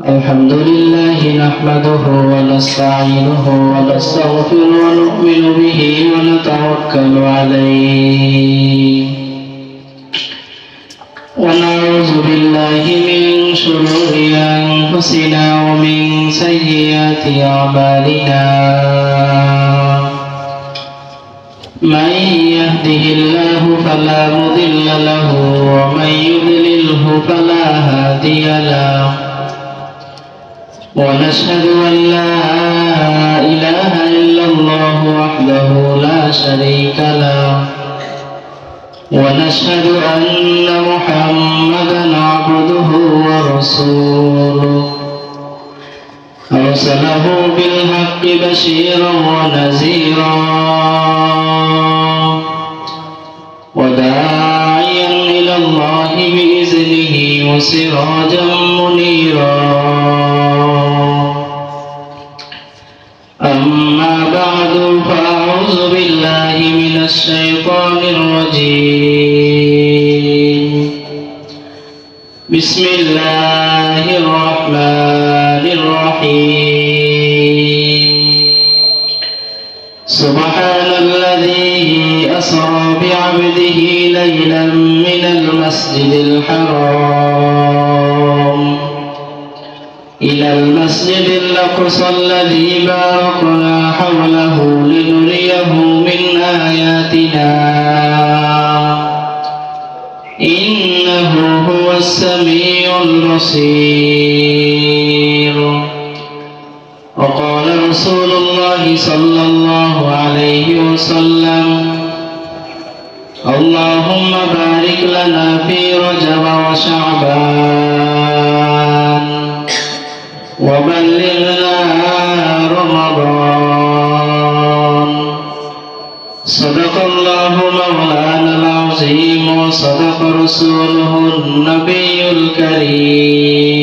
الحمد لله نحمده ونستعينه ونستغفره ونؤمن به ونتوكل عليه ونعوذ بالله من شرور أنفسنا ومن سيئات أعمالنا من يهده الله فلا مضل له ومن يضلله فلا هادي له ونشهد أن لا إله إلا الله وحده لا شريك له ونشهد أن محمدا عبده ورسوله أرسله بالحق بشيرا ونذيرا وداعيا إلى الله بإذنه وسراجا منيرا أما بعد فأعوذ بالله من الشيطان الرجيم بسم الله الرحمن الرحيم سبحان الذي أسرى بعبده ليلا من المسجد الحرام إلى المسجد الأقصى الذي باركنا حوله لنريه من آياتنا إنه هو السميع البصير وقال رسول الله صلى الله عليه وسلم اللهم بارك لنا في رجب وشعبان وبلغنا رمضان صدق الله مولانا العظيم وصدق رسوله النبي الكريم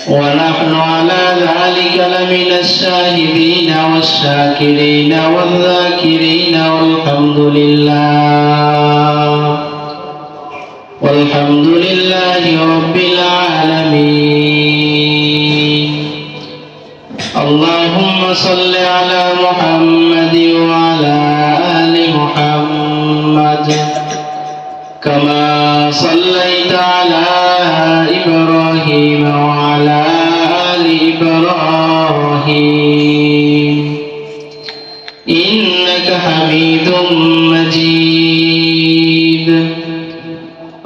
ونحن على ذلك لمن الشاهدين والشاكرين والذاكرين والحمد لله رب العالمين اللهم صل على محمد وعلى آل محمد كما صليت على إبراهيم وعلى آل إبراهيم إنك حميد مجيد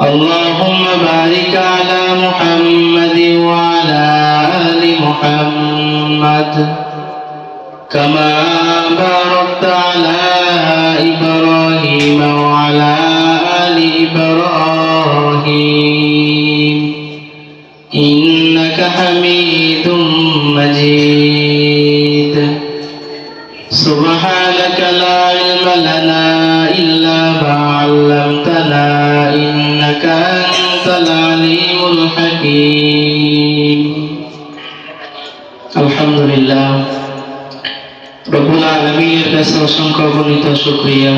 اللهم بارك على محمد وعلى آل محمد كما باركت على إبراهيم وعلى آل إبراهيم إنك حميد مجيد سبحانك لا علم لنا إلا ما علمتنا إنك أنت العليم الحكيم الحمد لله রব্বুল আলামিনের কাছে অসংখ্য অগণিত শুকরিয়া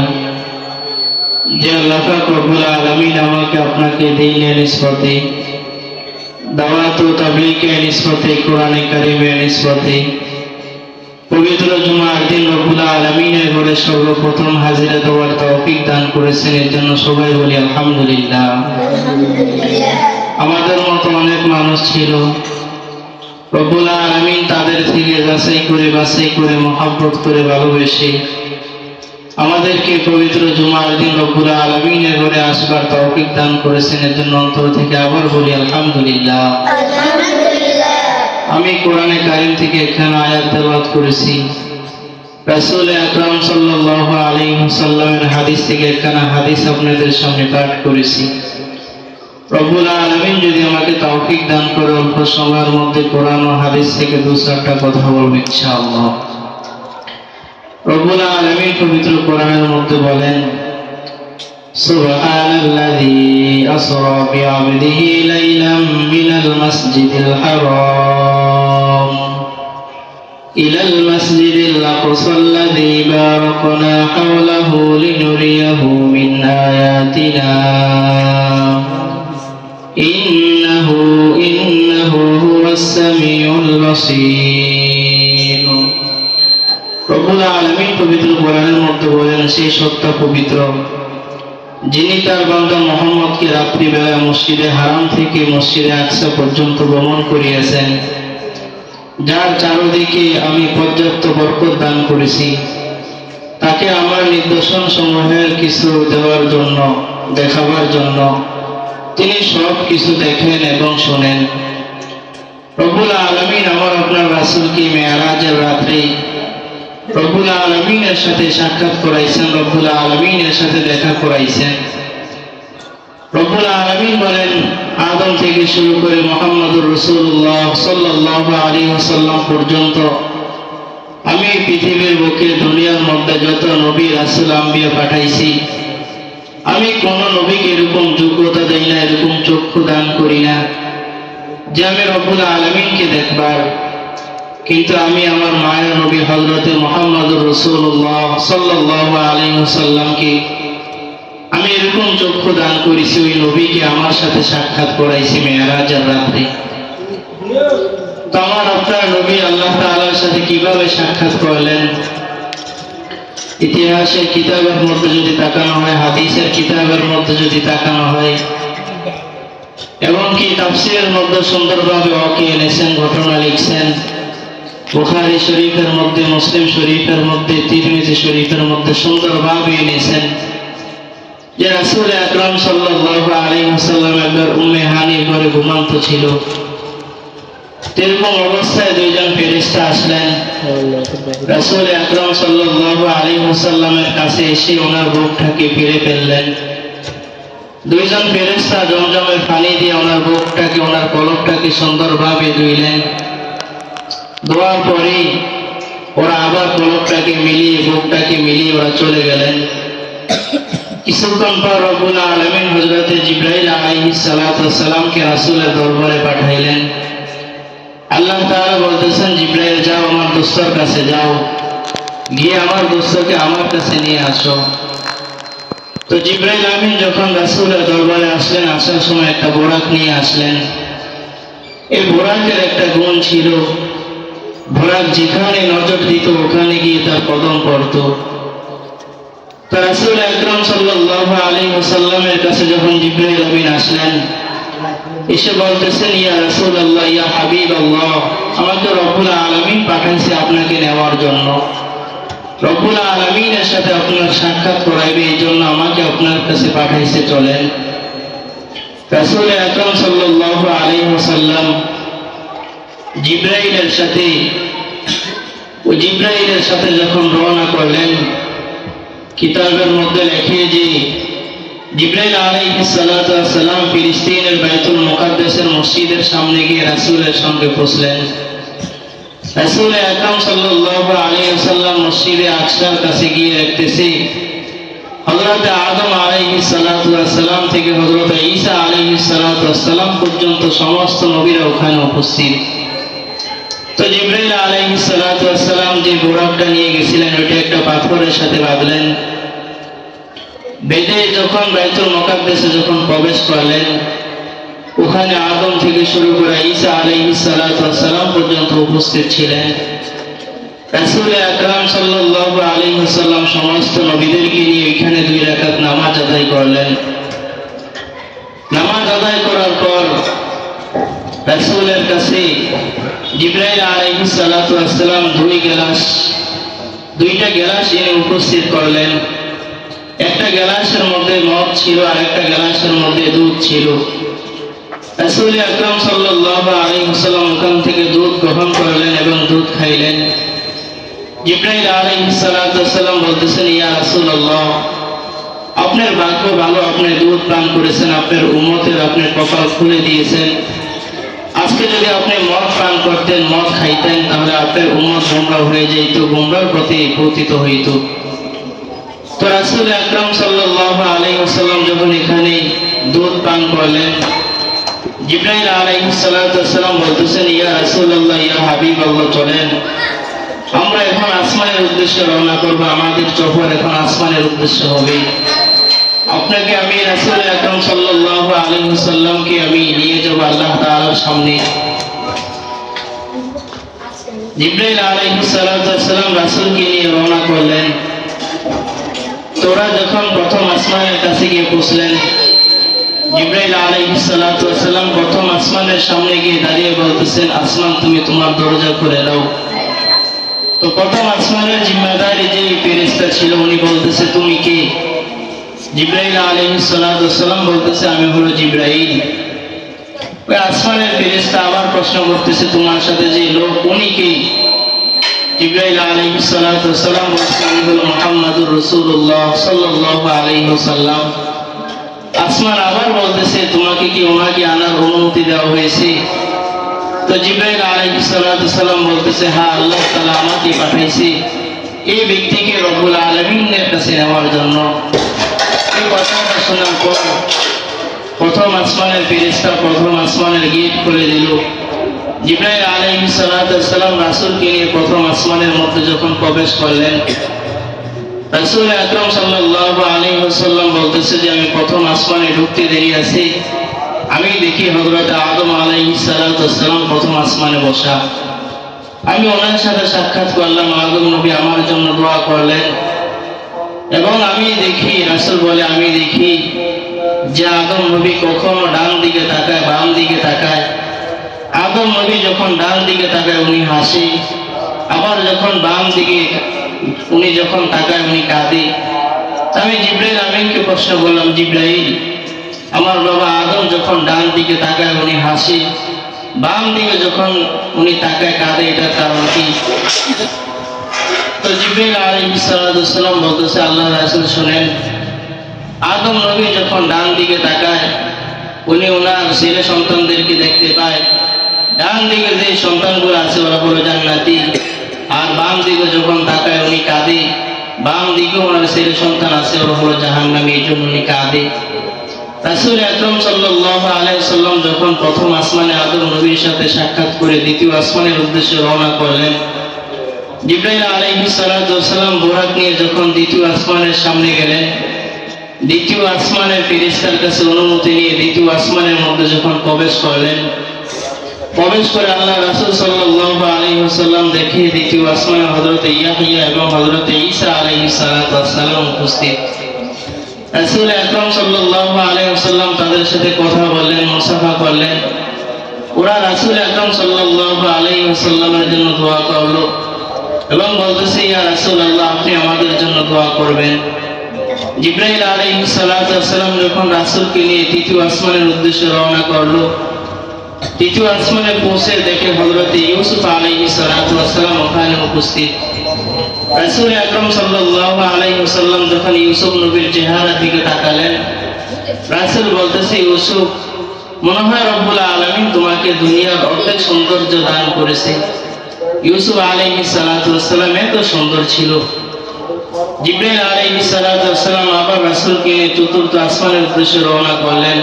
যে আল্লাহ পাক রব্বুল আলামিন আমাকে আপনাকে দ্বীনের নিসবতে দাওয়াত ও তাবলীগের নিসবতে কোরআনে কারীমের নিসবতে পবিত্র জুমার দিন রব্বুল আলামিনের ঘরে সর্বপ্রথম হাজিরা দেওয়ার তৌফিক দান করেছেন এর জন্য সবাই বলি আলহামদুলিল্লাহ। আমাদের মতো অনেক মানুষ ছিল, রব্বুল আলামিন তাদের থেকে যাচাই করে বাছাই করে মহব্বত করে ভালোবেসে আমাদেরকে পবিত্র জুমার দিন রব্বুল আলামিনের ঘরে আসবার তৌফিক দান করেছেন এর জন্য অন্তর থেকে আবার বলি আলহামদুলিল্লাহ। আমি কোরআনে কারীম থেকে এখানে আয়াত তেলাওয়াত করেছি, রাসূল আকরাম সাল্লাল্লাহু আলাইহি ওয়াসাল্লামের হাদিস থেকে এখানে হাদিস আপনাদের সামনে পাঠ করেছি। রব্বুল আলামিন যদি আমাকে তৌফিক দান করে অল্প সময়ের মধ্যে কোরআন ও হাদিস থেকে দু-চারটা কথা বলবো ইনশাআল্লাহ। রব্বুল আলামিন পবিত্র কোরআনের মধ্যে বলেন সুবহানাল্লাযী আসরা বিআবদিহি লাইলাম মিনাল মাসজিদিল হারাম ইলাল মাসজিদিল আকসাল্লাযী বারাকনা হাওলাহু লিনুরিয়াহু মিন আয়াতিনা إنه السميع البصير রব্বুল আলামিন পবিত্র কোরআনের মধ্যে বলেন, সেই সত্তা পবিত্র যিনি তার বান্দা মুহাম্মদকে রাত্রিবেলা মসজিদে হারাম থেকে মসজিদে আকসা পর্যন্ত ভ্রমণ করিয়েছেন, যার চারদিকে আমি পর্যাপ্ত বরকত দান করেছি, তাকে আমার নিদর্শন সমূহের কিছু দেওয়ার জন্য, দেখাবার জন্য তিনি সব কিছু দেখেন এবং শোনেন। রব্বুল আলামিন আমার আপনার রাসূলকে মেরাজের রাত্রে রব্বুল আলামিনের সাথে সাক্ষাৎ করাইছেন, রব্বুল আলামিনের সাথে দেখা করাইছেন। রব্বুল আলামিন বলেন, আদম থেকে শুরু করে মুহাম্মদুর রাসূলুল্লাহ সাল্লাল্লাহু আলাইহি ওয়াসাল্লাম পর্যন্ত আমি পৃথিবীর বুকে দুনিয়ার মধ্যে যত নবী রাসূল আম্বিয়া পাঠাইছি, আমি কোন নবীকে এরকম যোগ্যতা দেই না, এরকম চক্ষু দান করি না যে আমি রব্বুল আলামিনকে দেখবার। কিন্তু আমি আমার মায়ের নবী হযরতে মুহাম্মদুর রাসূলুল্লাহ সাল্লাল্লাহু আলাইহি ওয়াসাল্লামকে আমি এরকম চক্ষু দান করেছি, ওই নবীকে আমার সাথে সাক্ষাৎ করাইছি মেরাজের রাতে। তো আমার আপনার নবী আল্লাহ তাআলার সাথে কিভাবে সাক্ষাৎ করলেন? ইতিহাসের কিতাবের মধ্যে যদি তাকানো হয়, হাদিসের কিতাবের মধ্যে যদি তাকানো হয়, এবং কি তাফসীরের মধ্যে সুন্দরভাবে ওকে এনেছেন, ঘটনা লিখছেন। বুখারী শরীফের মধ্যে, মুসলিম শরীফের মধ্যে, তিরমিজি শরীফের মধ্যে সুন্দরভাবে এনেছেন যে রাসূল আকরাম সাল্লাল্লাহু আলাইহি ওয়াসাল্লাম একবার উম্মে হানির ঘরে ঘুমান্ত ছিল। এরকম অবস্থায় দুইজন ফেরেশতা আসলেন, রাসূল আকরাম সাল্লাল্লাহু আলাইহি ওয়াসাল্লামের কাছে এসে ওনার বুকটাকে ফিরে ফেললেন। দুইজন ফেরেশতা জমজমের পানি দিয়ে ওনার বুকটাকে, ওনার কলবটাকে সুন্দরভাবে ধুইলেন। ধোয়ার পরে ওরা আবার কলবটাকে মিলিয়ে, বুকটাকে মিলিয়ে ওরা চলে গেলেন। কিছুক্ষণ পর রব্বুল আলামিন হযরতে জিবরাইল আলাইহিস সালাতু ওয়াস সালামকে রাসূলের দরবারে পাঠাইলেন। আল্লাহ তাআলা বলতেছেন, জিবরাইল যাও আমার দোস্তর কাছে যাও, গিয়ে আমার দোস্তকে আমার কাছে নিয়ে আসো। তো জিবরাইল আমিন যখন রাসূলের দরবারে আসলেন, আসার সময় একটা বোরাক নিয়ে আসলেন। এই বোরাকের একটা গুণ ছিল, বোরাক যেখানে নজর দিত ওখানে গিয়ে তার কদম পড়তো। তো রাসূল আকরাম সাল্লাল্লাহু আলাইহি ওয়াসাল্লামের কাছে যখন জিবরাইল আমিন আসলেন, এসে বলতেছেন, ইয়া রাসূলুল্লাহ, ইয়া হাবিবাল্লাহ, আমাকে রব্বুল আলামিন পাঠাইছে আপনাকে নেওয়ার জন্য। রব্বুল আলামিনের সাথে আপনার সাক্ষাৎ করাইবে, এই জন্য আমাকে আপনার কাছে পাঠাইছে, চলেন। রাসূল আকরাম সাল্লাল্লাহু আলাইহি ওয়াসাল্লাম জিবরাইলের সাথে যখন রওনা করলেন, কিতাবের মধ্যে লেখে যে জিবরাইল আলাইহিস সালাতু ওয়াস সালাম ফিলিস্তিনের বাইতুল মুকাদ্দাসের মসজিদের সামনে গিয়ে রাসূলের সঙ্গে বসলেন। রাসূল আকরাম সাল্লাল্লাহু আলাইহি ওয়াসাল্লাম মসজিদে আকসার কাছে গিয়ে দেখতেছে হযরত আদম আলাইহিস সালাতু ওয়াস সালাম থেকে হযরত ঈসা আলাইহিস সালাতু ওয়াস সালাম পর্যন্ত সমস্ত নবীরা ওখানে উপস্থিত। তো জিবরাইল আলাইহিস সালাতু ওয়াস সালাম যে বোরাকটা নিয়ে গেছিলেন, ওইটা একটা পাথরের সাথে বাঁধলেন। বেঁধে যখন বাইতুল মুকাদ্দাসে যখন প্রবেশ করলেন, ওখানে আদম থেকে শুরু করে ঈসা আলাইহিস সালাতু ওয়াস সালাম পর্যন্ত উপস্থিত ছিলেন। রাসূল আকরাম সাল্লাল্লাহু আলাইহি ওয়াসাল্লাম সমস্ত নবীদেরকে নিয়ে এখানে 2 রাকাত নামাজ আদায় করলেন। নামাজ আদায় করার পর রাসূলের কাছে জিবরাইল আলাইহিস সালাতু ওয়াস সালাম 2টা গ্লাস এনে উপস্থিত করলেন। একটা গ্লাসের মধ্যে মদ ছিল আর একটা গ্লাসের মধ্যে দুধ ছিল। রাসূল আকরাম সাল্লাল্লাহু আলাইহি ওয়াসাল্লাম ওখান থেকে দুধ গ্রহণ করলেন এবং দুধ খাইলেন। জিবরাইল আলাইহিস সালাতু ওয়াস সালাম বলতেছেন, ইয়া রাসূলুল্লাহ, আপনার ভাগ্য ভালো, আপনি দুধ পান করেছেন, আপনার উম্মতের আপনি কপাল খুলে দিয়েছেন। আজকে যদি আপনি মদ পান করতেন, মদ খাইতেন, তাহলে আপনার উম্মত গোমরাহ হয়ে যেত, গোমরাহর পথে পতিত হইত। তো রাসূল আকরাম সাল্লাল্লাহু আলাইহি ওয়াসাল্লাম যখন এখানে দুধ পান করলেন, জিবরাইল আলাইহিস সালাতু ওয়াস সালাম বলতেছেন, ইয়া রাসূলুল্লাহ, ইয়া হাবিবাল্লাহ, চলেন আমরা এখন আসমানের উদ্দেশ্যে রওনা করব, আমাদের সফর এখন আসমানের উদ্দেশ্যে হবে। আপনাকে আমি রাসূল আকরাম সাল্লাল্লাহু আলাইহি ওয়াসাল্লামকে আমি নিয়ে যাব আল্লাহ তাআলার সামনে। জিবরাইল আলাইহিস সালাতু ওয়াস সালাম রাসূলকে নিয়ে রওনা করলেন। তোরা যখন প্রথম আসমানের কাছে গিয়ে পৌঁছলেন, জিবরাইল আলাইহিস সালাতু ওয়াস সালাম প্রথম আসমানের সামনে গিয়ে দাঁড়িয়ে বলতেছেন, আসমান তুমি তোমার দরজা খুলে দাও। তো প্রথম আসমানের জিম্মাদারি যে ফেরেশতা ছিল উনি বলতেছে, তুমি কে? জিবরাইল আলাইহিস সালাতু ওয়াস সালাম বলতেছে, আমি হলো জিবরাইল। ওই আসমানের ফেরেশতা আবার প্রশ্ন করতেছে, তোমার সাথে যে লোক উনি কে? জিবরাইল আলাইহিস সালাতু ওয়াস সালাম বলতেছে, আমি হলো মুহাম্মাদুর রাসূলুল্লাহ সাল্লাল্লাহু আলাইহি ওয়াসাল্লাম। আসমান আবার বলতেছে, তোমাকে কি ওনাকে আনার অনুমতি দেওয়া হয়েছে? তো জিবরাইল আলাইহিস সালাতু ওয়াস সালাম বলতেছে, হ্যাঁ, আল্লাহ তাআলা আমাকে পাঠাইছে এই ব্যক্তিকে রব্বুল আলামিনের কাছে নেওয়ার জন্য। এই কথাটা শোনার পর প্রথম আসমানের ফেরেশতা প্রথম আসমানের গেট খুলে দিল। জিবরাইল আলাইহিস সালাতু ওয়াস সালাম রাসূলকে নিয়ে প্রথম আসমানের মধ্যে যখন প্রবেশ করলেন, রাসূল আকরাম সাল্লাল্লাহু আলাইহি ওয়াসাল্লাম বলতেছে যে আমি প্রথম আসমানে ঢুকতে দেরি আছে, আমি দেখি হযরত আদম আলাইহিস সালাতু ওয়াস সালাম প্রথম আসমানে বসা। আমি ওনার সাথে সাক্ষাৎ করলাম, আদম নবী আমার জন্য দোয়া করলেন। এবং আমি দেখি, রাসূল বলে, আমি দেখি যে আদম নবী কখনো ডান দিকে তাকায়, বাম দিকে তাকায়। আদম নবী যখন ডান দিকে তাকায় উনি হাসে, আবার যখন বাম দিকে উনি যখন তাকায় উনি কাঁদে। আমি জিবরাইল আমিনকে প্রশ্ন করলাম, জিবরাইল, আমার বাবা আদম যখন ডান দিকে তাকায় উনি হাসে, বাম দিকে যখন উনি তাকায় কাঁদে, এটার কারণ কি? তো জিবরাইল আলাইহিস সালাতু ওয়াস সালাম বলতেছে, আল্লাহর রাসূল শুনেন, আদম নবী যখন ডান দিকে তাকায় উনি ওনার ছেলে সন্তানদেরকে দেখতে পায়। ডান দিকে যে সন্তানগুলো আছে ওরা হলো জান্নাতি, আর বাম দিকে যখন তাকায় উনি কাঁদে, বাম দিকে ওনার ছেলে সন্তান আছে ওরা হলো জাহান্নামী, এই জন্য উনি কাঁদে। রাসূল আকরাম সাল্লাল্লাহু আলাইহি ওয়াসাল্লাম যখন প্রথম আসমানে আদম নবীর সাথে সাক্ষাৎ করে দ্বিতীয় আসমানের উদ্দেশ্যে রওনা করলেন, জিবরাইল আলাইহিস সালাতু ওয়াস সালাম বোরাক নিয়ে যখন দ্বিতীয় আসমানের সামনে গেলেন, দ্বিতীয় আসমানের ফেরেশতার কাছে অনুমতি নিয়ে দ্বিতীয় আসমানের মধ্যে যখন প্রবেশ করলেন, প্রবেশ করে আল্লাহ রাসূল সাল্লাল্লাহু আলাইহি ওয়াসাল্লাম দেখে দ্বিতীয় আসমানে হযরত ইয়াহইয়া এবং হযরত ঈসা আলাইহিস সালাতু ওয়াস সালাম উপস্থিত। রাসূল আকরাম সাল্লাল্লাহু আলাইহি ওয়াসাল্লাম তাদের সাথে কথা বললেন, মুসাফা করলেন। ওরা রাসূল আকরাম সাল্লাল্লাহু আলাইহি ওয়াসাল্লামের জন্য দোয়া করলো এবং বলতেছে, ইয়া রাসূলুল্লাহ, আপনি আমাদের জন্য দোয়া করবেন। জিবরাইল আলাইহিস সালাতু ওয়াস সালাম যখন রাসূলকে নিয়ে তৃতীয় আসমানের উদ্দেশ্যে রওনা করলো, তৃতীয় আসমানে পৌঁছে দেখে হযরত ইউসুফ আলাইহিস সালাতু ওয়াস সালাম ওখানে উপস্থিত। রাসূল আকরাম সাল্লাল্লাহু আলাইহি ওয়াসাল্লাম যখন ইউসুফ নবীর চেহারার দিকে তাকালেন, রাসূল বলতেছে, ইউসুফ, মনে হয় রব্বুল আলামিন তোমাকে দুনিয়ার অর্ধেক সৌন্দর্য দান করেছে। ইউসুফ আলাইহিস সালাতু ওয়াস সালাম এত সুন্দর ছিল। জিবরাইল আলাইহিস সালাতু ওয়াস সালাম আবার রাসূলকে নিয়ে চতুর্থ আসমানের উদ্দেশ্যে রওনা করলেন।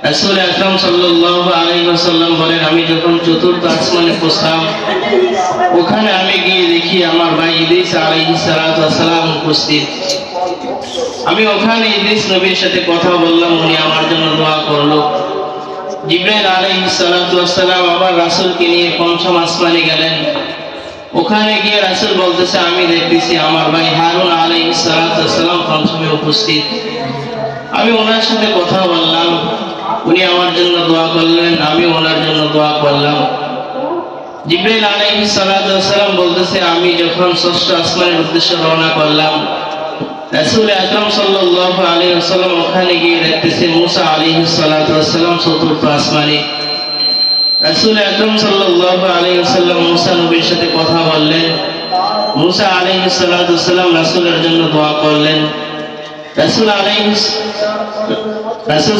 রাসূল আকরাম সাল্লাল্লাহু আলাইহি ওয়াসাল্লাম বলেন, আমি যখন চতুর্থ আসমানে পৌঁছলাম, ওখানে আমি গিয়ে দেখি আমার ভাই ইদ্রিস আলাইহিস সালাতু ওয়াস সালাম উপস্থিত। আমি ওখানে ইদ্রিস নবীর সাথে কথা বললাম, উনি আমার জন্য দোয়া করলো। জিবরাইল আলাইহিস সালাতু ওয়াস সালাম আবার রাসূলকে নিয়ে পঞ্চম আসমানে গেলেন। ওখানে গিয়ে রাসূল বলতেছে, আমি দেখতেছি আমার ভাই হারুন আলাইহিস সালাতু ওয়াস সালাম পঞ্চমে উপস্থিত। আমি ওনার সাথে কথা বললাম, উনি আমার জন্য দোয়া করলেন, আমি ওনার জন্য দোয়া করলাম। জিবরাইল আলাইহিস সালাতু ওয়াস সালাম বলতেছে, আমি যখন ষষ্ঠ আসমানের উদ্দেশ্যে রওনা করলাম, রাসূল আকরাম সাল্লাল্লাহু আলাইহি ওয়াসাল্লাম ওখানে গিয়ে দেখতেছে মুসা আলাইহিস সালাতু ওয়াস সালাম চতুর্থ আসমানে। রাসূল আকরাম সাল্লাল্লাহু আলাইহি ওয়াসাল্লাম মুসা নবীর সাথে কথা বললেন। মুসা আলাইহিস সালাতু ওয়াস সালাম রাসূলের জন্য দোয়া করলেন। রাসূল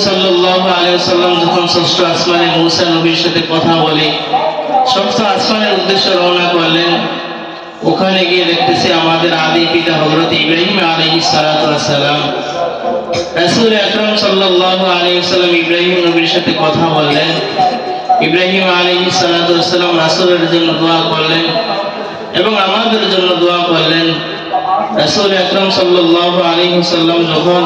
সাল্লাল্লাহু আলাইহি ওয়াসাল্লাম যখন ষষ্ঠ আসমানে মুসা নবীর সাথে কথা বলে ষষ্ঠ আসমানের উদ্দেশ্যে রওনা করলেন, ওখানে গিয়ে দেখতেছে আমাদের আদি পিতা হযরত ইব্রাহিম আলাইহিস সালাতু ওয়াস সালাম। রাসূল আকরাম সাল্লাল্লাহু আলাইহি ওয়াসাল্লাম ইব্রাহিম নবীর সাথে কথা বললেন। ইব্রাহিম আলাইহিস সালাতু ওয়াস সালাম রাসূলের জন্য দোয়া করলেন এবং আমাদের জন্য দোয়া করলেন। রাসূল আকরাম সাল্লাল্লাহু আলাইহি ওয়াসাল্লাম যখন